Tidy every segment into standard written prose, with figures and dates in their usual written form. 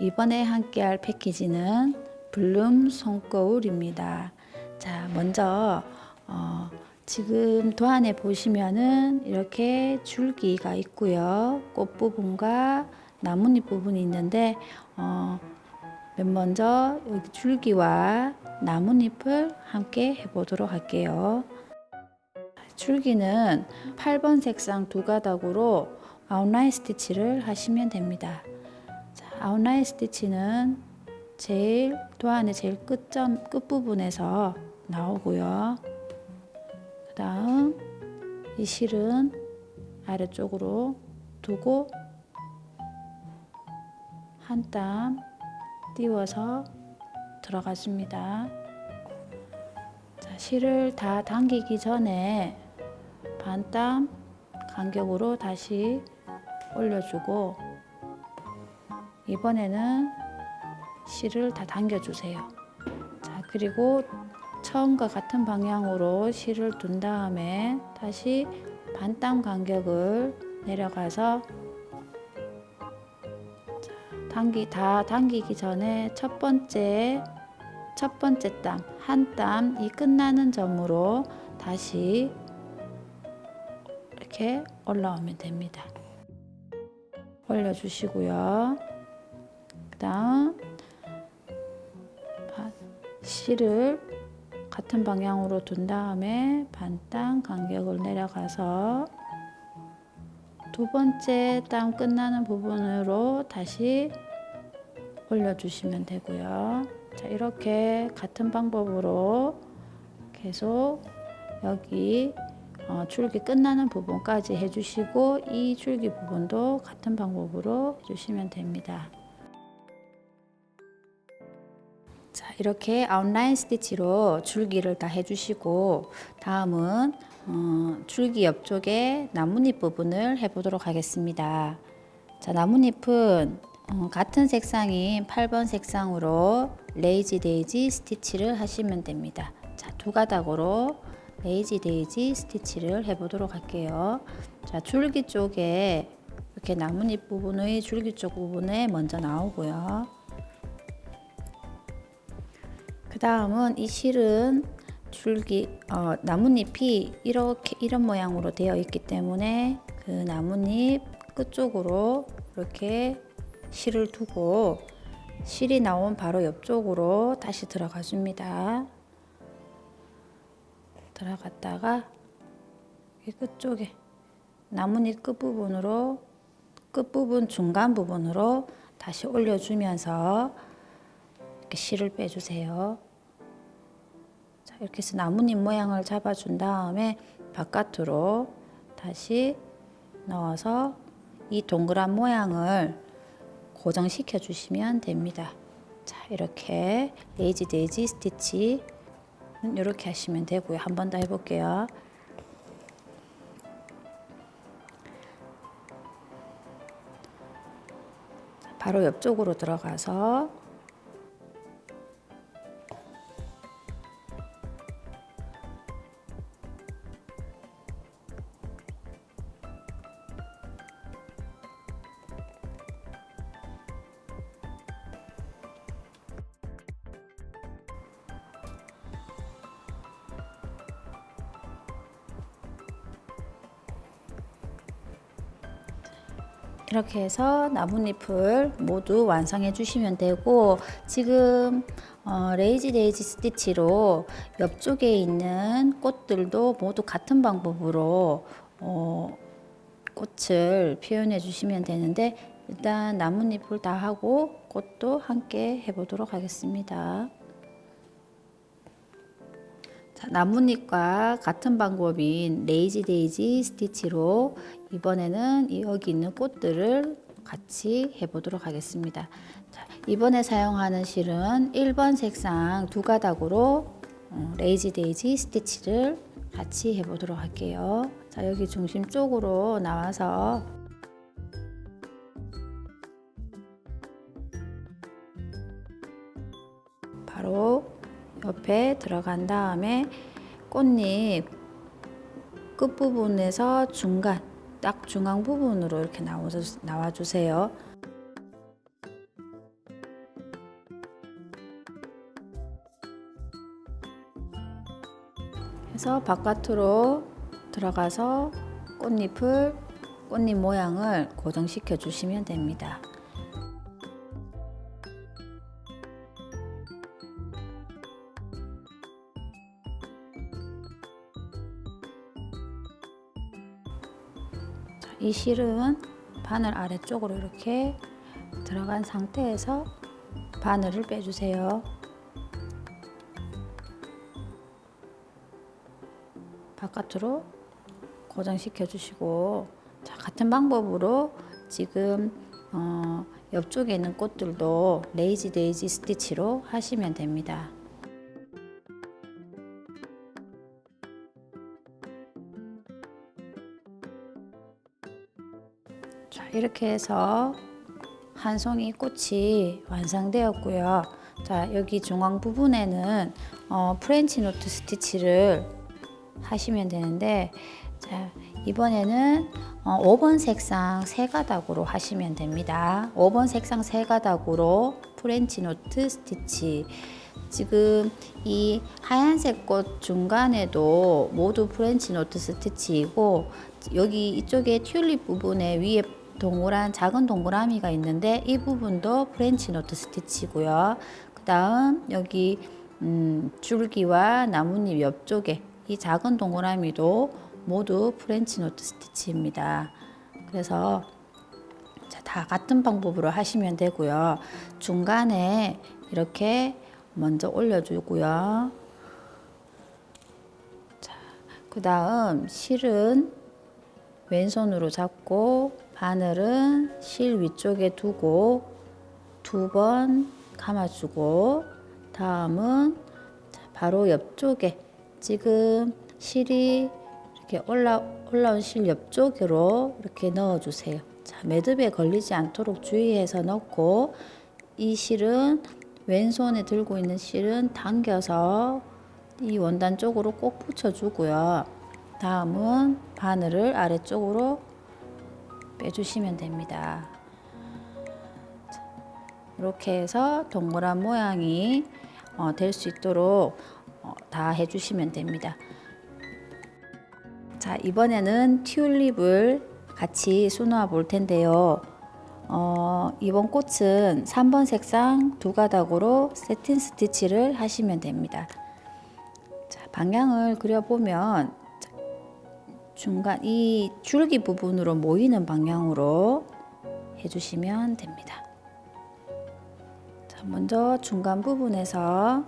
이번에 함께할 패키지는 블룸 손거울입니다. 자, 먼저 지금 도안에 보시면은 이렇게 줄기가 있고요. 꽃 부분과 나뭇잎 부분이 있는데 맨 먼저 여기 줄기와 나뭇잎을 함께 해보도록 할게요. 줄기는 8번 색상 두 가닥으로 아웃라인 스티치를 하시면 됩니다. 자, 아웃라인 스티치는 도안의 제일 끝부분에서 나오고요. 그 다음 이 실은 아래쪽으로 두고 한 땀 띄워서 들어가줍니다. 자, 실을 다 당기기 전에 반 땀 간격으로 다시 올려주고 이번에는 실을 다 당겨주세요. 자, 그리고 처음과 같은 방향으로 실을 둔 다음에 다시 반 땀 간격을 내려가서 다 당기기 전에 첫 번째 땀, 한 땀이 끝나는 점으로 다시 이렇게 올라오면 됩니다. 올려주시고요. 그 다음 실을 같은 방향으로 둔 다음에 반 땀 간격을 내려가서 두 번째 땀 끝나는 부분으로 다시 올려주시면 되고요. 자, 이렇게 같은 방법으로 계속 여기 줄기 끝나는 부분까지 해주시고 이 줄기 부분도 같은 방법으로 해주시면 됩니다. 자, 이렇게 아웃라인 스티치로 줄기를 다 해주시고 다음은 줄기 옆쪽에 나뭇잎 부분을 해보도록 하겠습니다. 자, 나뭇잎은 같은 색상인 8번 색상으로 레이지 데이지 스티치를 하시면 됩니다. 자, 두 가닥으로 레이지 데이지 스티치를 해보도록 할게요. 자, 줄기 쪽에 이렇게 나뭇잎 부분의 줄기 쪽 부분에 먼저 나오고요. 그 다음은 이 실은 나뭇잎이 이런 모양으로 되어 있기 때문에 그 나뭇잎 끝쪽으로 이렇게 실을 두고 실이 나온 바로 옆쪽으로 다시 들어가 줍니다. 들어갔다가 이 끝쪽에 나뭇잎 끝부분 중간 부분으로 다시 올려주면서 이렇게 실을 빼주세요. 자, 이렇게 해서 나뭇잎 모양을 잡아준 다음에 바깥으로 다시 넣어서 이 동그란 모양을 고정시켜 주시면 됩니다. 자, 이렇게 레이지 데이지 스티치 이렇게 하시면 되고요. 한 번 더 해볼게요. 바로 옆쪽으로 들어가서 이렇게 해서 나뭇잎을 모두 완성해 주시면 되고 지금 레이지 데이지 스티치로 옆쪽에 있는 꽃들도 모두 같은 방법으로 꽃을 표현해 주시면 되는데 일단 나뭇잎을 다 하고 꽃도 함께 해보도록 하겠습니다. 자, 나뭇잎과 같은 방법인 레이지 데이지 스티치로 이번에는 여기 있는 꽃들을 같이 해보도록 하겠습니다. 자, 이번에 사용하는 실은 1번 색상 두 가닥으로 레이지 데이지 스티치를 같이 해보도록 할게요. 자, 여기 중심 쪽으로 나와서 바로 옆에 들어간 다음에 꽃잎 끝부분에서 딱 중앙 부분으로 이렇게 나와주세요. 해서 바깥으로 들어가서 꽃잎 모양을 고정시켜 주시면 됩니다. 이 실은 바늘 아래쪽으로 이렇게 들어간 상태에서 바늘을 빼주세요. 바깥으로 고정시켜 주시고, 자, 같은 방법으로 지금 옆쪽에 있는 꽃들도 레이지 데이지 스티치로 하시면 됩니다. 자, 이렇게 해서 한 송이 꽃이 완성되었고요. 자, 여기 중앙 부분에는 프렌치 노트 스티치를 하시면 되는데, 자, 이번에는 5번 색상 3가닥으로 하시면 됩니다. 5번 색상 3가닥으로 프렌치 노트 스티치. 지금 이 하얀색 꽃 중간에도 모두 프렌치 노트 스티치이고, 여기 이쪽에 튤립 부분에 위에 작은 동그라미가 있는데 이 부분도 프렌치 노트 스티치고요. 그 다음 여기 줄기와 나뭇잎 옆쪽에 이 작은 동그라미도 모두 프렌치 노트 스티치입니다. 그래서 다 같은 방법으로 하시면 되고요. 중간에 이렇게 먼저 올려주고요. 자, 그 다음 실은 왼손으로 잡고 바늘은 실 위쪽에 두고 2번 감아주고, 다음은 바로 옆쪽에 지금 실이 이렇게 올라온 실 옆쪽으로 이렇게 넣어주세요. 자, 매듭에 걸리지 않도록 주의해서 넣고, 이 실은 왼손에 들고 있는 실은 당겨서 이 원단 쪽으로 꼭 붙여주고요. 다음은 바늘을 아래쪽으로 빼주시면 됩니다. 이렇게 해서 동그란 모양이 될 수 있도록 다 해주시면 됩니다. 자, 이번에는 튤립을 같이 수놓아 볼 텐데요. 이번 꽃은 3번 색상 2가닥으로 세틴 스티치를 하시면 됩니다. 자, 방향을 그려보면 중간 이 줄기 부분으로 모이는 방향으로 해주시면 됩니다. 자, 먼저 중간 부분에서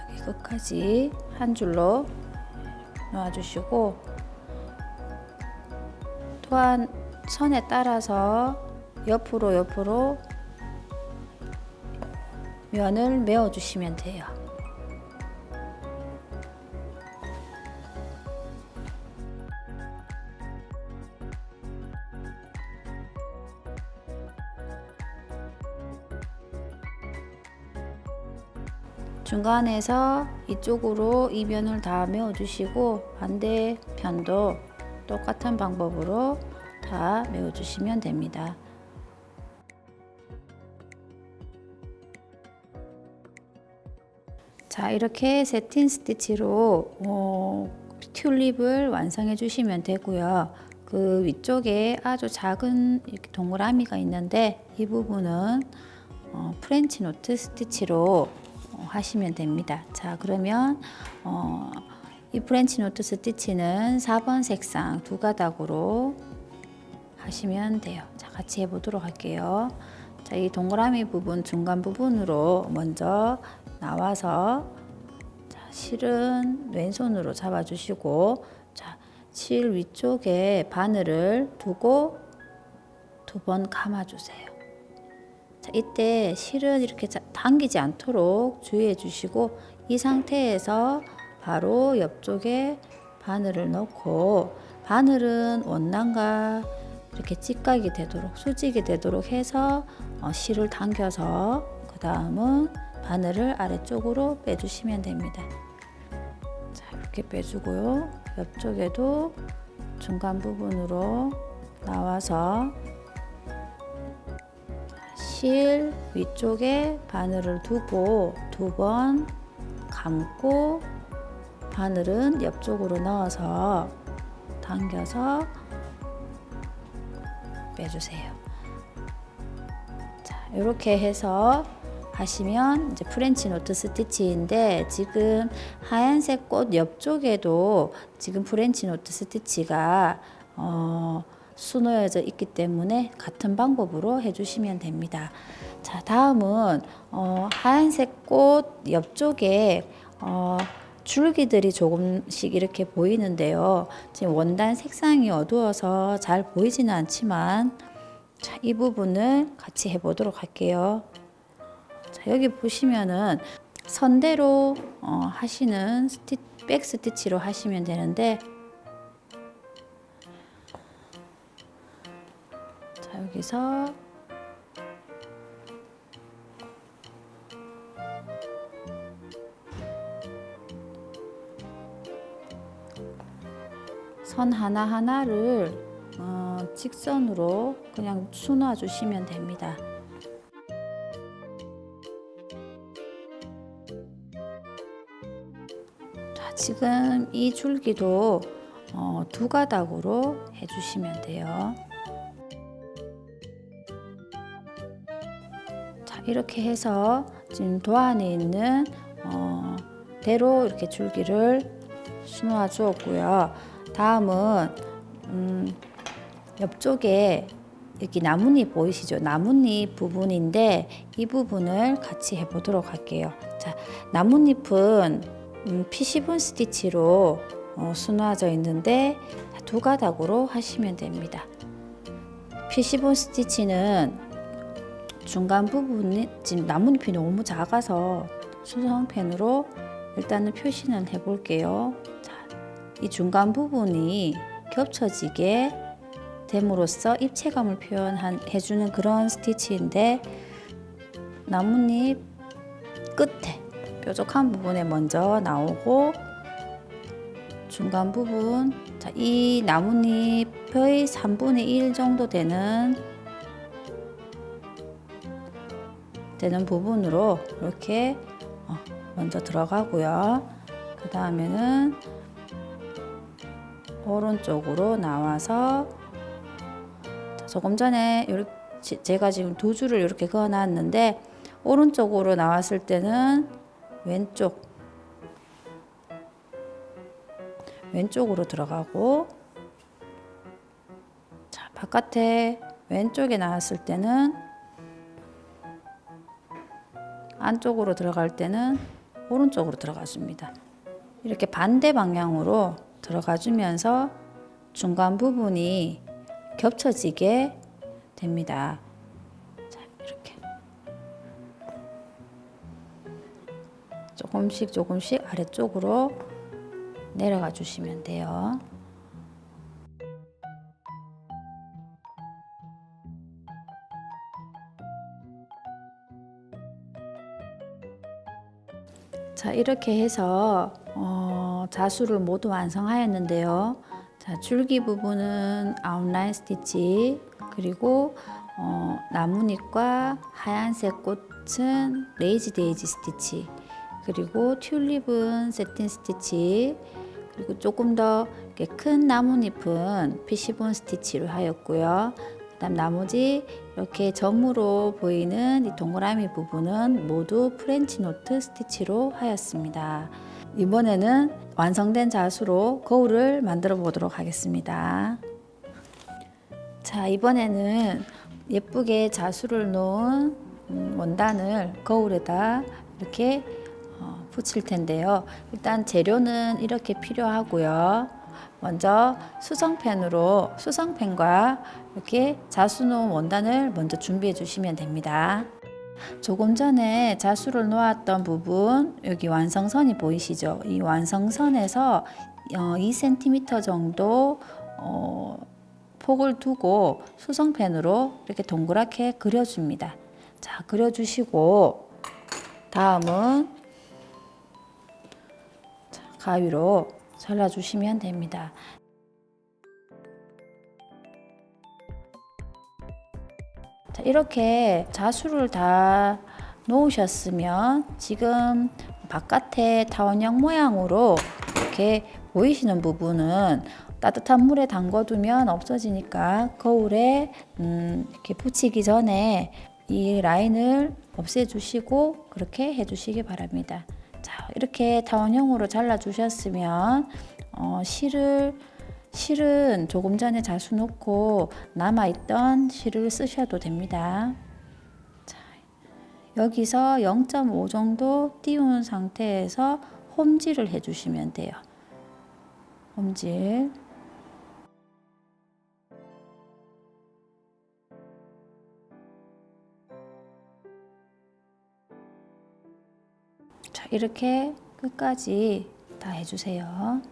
여기 끝까지 한 줄로 놓아주시고, 또한 선에 따라서 옆으로 면을 메어주시면 돼요. 중간에서 이쪽으로 이 면을 다 메어주시고, 반대편도 똑같은 방법으로 다 메어주시면 됩니다. 자, 이렇게 세틴 스티치로 튤립을 완성해 주시면 되고요. 그 위쪽에 아주 작은 이렇게 동그라미가 있는데 이 부분은 프렌치 노트 스티치로 하시면 됩니다. 자, 그러면 이 프렌치 노트 스티치는 4번 색상 2가닥으로 하시면 돼요. 자, 같이 해보도록 할게요. 자, 이 동그라미 부분 중간 부분으로 먼저 나와서, 자, 실은 왼손으로 잡아주시고, 자, 실 위쪽에 바늘을 두고 2번 감아주세요. 자, 이때 실은 이렇게 당기지 않도록 주의해 주시고, 이 상태에서 바로 옆쪽에 바늘을 넣고, 바늘은 원단과 이렇게 직각이 되도록, 수직이 되도록 해서 실을 당겨서 그 다음은 바늘을 아래쪽으로 빼주시면 됩니다. 자, 이렇게 빼주고요. 옆쪽에도 중간 부분으로 나와서 실 위쪽에 바늘을 두고 2번 감고 바늘은 옆쪽으로 넣어서 당겨서 빼주세요. 자, 이렇게 해서 하시면 이제 프렌치 노트 스티치인데, 지금 하얀색 꽃 옆쪽에도 지금 프렌치 노트 스티치가 수놓여져 있기 때문에 같은 방법으로 해주시면 됩니다. 자, 다음은 하얀색 꽃 옆쪽에 줄기들이 조금씩 이렇게 보이는데요. 지금 원단 색상이 어두워서 잘 보이지는 않지만, 자, 이 부분을 같이 해보도록 할게요. 자, 여기 보시면은 선대로 하시는 백 스티치로 하시면 되는데, 자, 여기서 선 하나하나를 직선으로 그냥 수놓아 주시면 됩니다. 자, 지금 이 줄기도 2가닥으로 해주시면 돼요. 자, 이렇게 해서 지금 도안에 있는 대로 이렇게 줄기를 수놓아 주었고요. 다음은 옆쪽에 여기 나뭇잎 보이시죠? 나뭇잎 부분인데 이 부분을 같이 해보도록 할게요. 자, 나뭇잎은 피시본 스티치로 수놓아져 있는데 2가닥으로 하시면 됩니다. 피시본 스티치는 중간 부분이 지금 나뭇잎이 너무 작아서 수성펜으로 일단은 표시는 해볼게요. 자, 이 중간 부분이 겹쳐지게 됨으로써 입체감을 표현해주는 그런 스티치인데, 나뭇잎 끝에 뾰족한 부분에 먼저 나오고 중간 부분, 자, 이 나뭇잎의 3분의 1 정도 되는 부분으로 이렇게 먼저 들어가고요. 그 다음에는 오른쪽으로 나와서, 조금 전에 제가 지금 2줄을 이렇게 그어 놨는데, 오른쪽으로 나왔을 때는 왼쪽으로 들어가고, 자, 바깥에 왼쪽에 나왔을 때는, 안쪽으로 들어갈 때는 오른쪽으로 들어가 줍니다. 이렇게 반대 방향으로 들어가 주면서 중간 부분이 겹쳐지게 됩니다. 자, 이렇게 조금씩 아래쪽으로 내려가 주시면 돼요. 자, 이렇게 해서 자수를 모두 완성하였는데요. 자, 줄기 부분은 아웃라인 스티치, 그리고 나뭇잎과 하얀색 꽃은 레이지 데이지 스티치, 그리고 튤립은 세틴 스티치, 그리고 조금 더 큰 나뭇잎은 피시본 스티치로 하였고요. 그다음 나머지 이렇게 점으로 보이는 이 동그라미 부분은 모두 프렌치 노트 스티치로 하였습니다. 이번에는 완성된 자수로 거울을 만들어 보도록 하겠습니다. 자, 이번에는 예쁘게 자수를 놓은 원단을 거울에다 이렇게 붙일 텐데요. 일단 재료는 이렇게 필요하고요. 먼저 수성펜과 이렇게 자수 놓은 원단을 먼저 준비해 주시면 됩니다. 조금 전에 자수를 놓았던 부분, 여기 완성선이 보이시죠? 이 완성선에서 2cm 정도 폭을 두고 수성펜으로 이렇게 동그랗게 그려줍니다. 자, 그려주시고 다음은 가위로 잘라주시면 됩니다. 자, 이렇게 자수를 다 놓으셨으면 지금 바깥에 타원형 모양으로 이렇게 보이시는 부분은 따뜻한 물에 담궈두면 없어지니까 거울에 이렇게 붙이기 전에 이 라인을 없애주시고 그렇게 해주시기 바랍니다. 자, 이렇게 타원형으로 잘라주셨으면 실은 조금 전에 자수 놓고 남아있던 실을 쓰셔도 됩니다. 자, 여기서 0.5 정도 띄운 상태에서 홈질을 해주시면 돼요. 홈질. 자, 이렇게 끝까지 다 해주세요.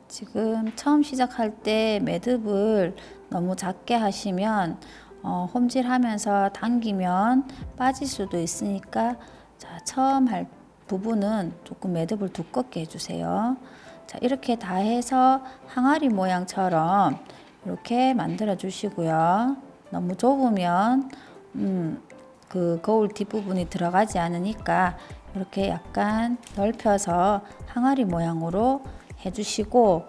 지금 처음 시작할 때 매듭을 너무 작게 하시면 홈질하면서 당기면 빠질 수도 있으니까 자, 처음 할 부분은 조금 매듭을 두껍게 해주세요. 자, 이렇게 다 해서 항아리 모양처럼 이렇게 만들어 주시고요. 너무 좁으면 그 거울 뒷부분이 들어가지 않으니까 이렇게 약간 넓혀서 항아리 모양으로 해주시고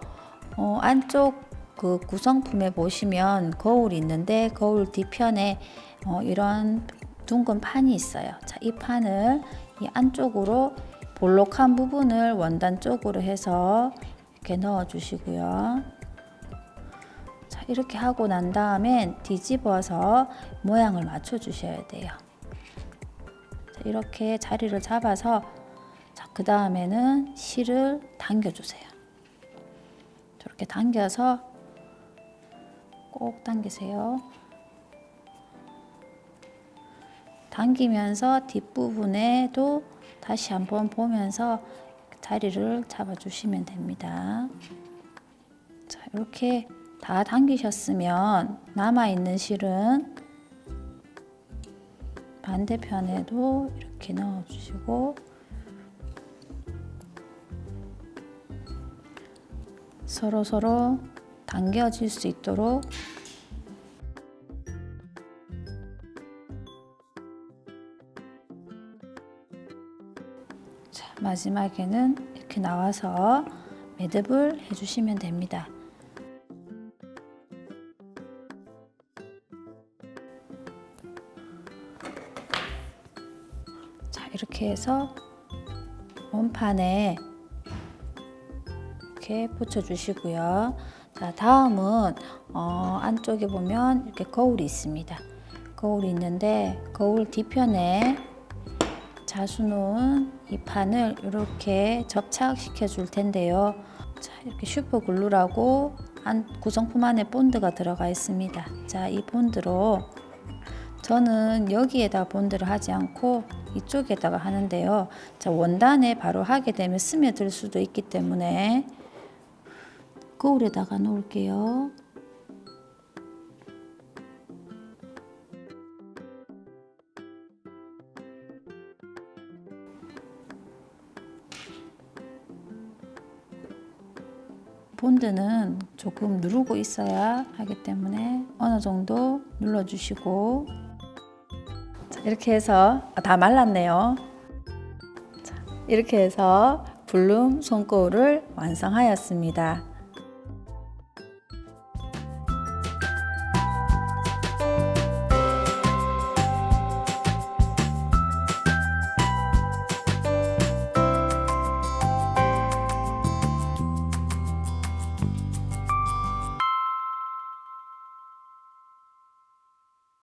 안쪽 그 구성품에 보시면 거울이 있는데 거울 뒤편에 이런 둥근 판이 있어요. 자, 이 판을 이 안쪽으로 볼록한 부분을 원단 쪽으로 해서 이렇게 넣어 주시고요. 자, 이렇게 하고 난 다음엔 뒤집어서 모양을 맞춰 주셔야 돼요. 자, 이렇게 자리를 잡아서 자, 그 다음에는 실을 당겨 주세요. 이렇게 당겨서 꼭 당기세요. 당기면서 뒷부분에도 다시 한번 보면서 자리를 잡아주시면 됩니다. 자, 이렇게 다 당기셨으면 남아있는 실은 반대편에도 이렇게 넣어주시고 서로 당겨질 수 있도록 자, 마지막에는 이렇게 나와서 매듭을 해주시면 됩니다. 자, 이렇게 해서 원판에 이렇게 붙여주시고요. 자, 다음은 안쪽에 보면 이렇게 거울이 있습니다. 거울이 있는데 거울 뒤편에 자수 놓은 이 판을 이렇게 접착시켜 줄 텐데요. 자, 이렇게 슈퍼글루라고 구성품 안에 본드가 들어가 있습니다. 자, 이 본드로 저는 여기에다 본드를 하지 않고 이쪽에다가 하는데요. 자, 원단에 바로 하게 되면 스며들 수도 있기 때문에 거울에다가 놓을게요. 본드는 조금 누르고 있어야 하기 때문에 어느 정도 눌러주시고 자, 이렇게 해서 다 말랐네요. 자, 이렇게 해서 불룸 손거울을 완성하였습니다.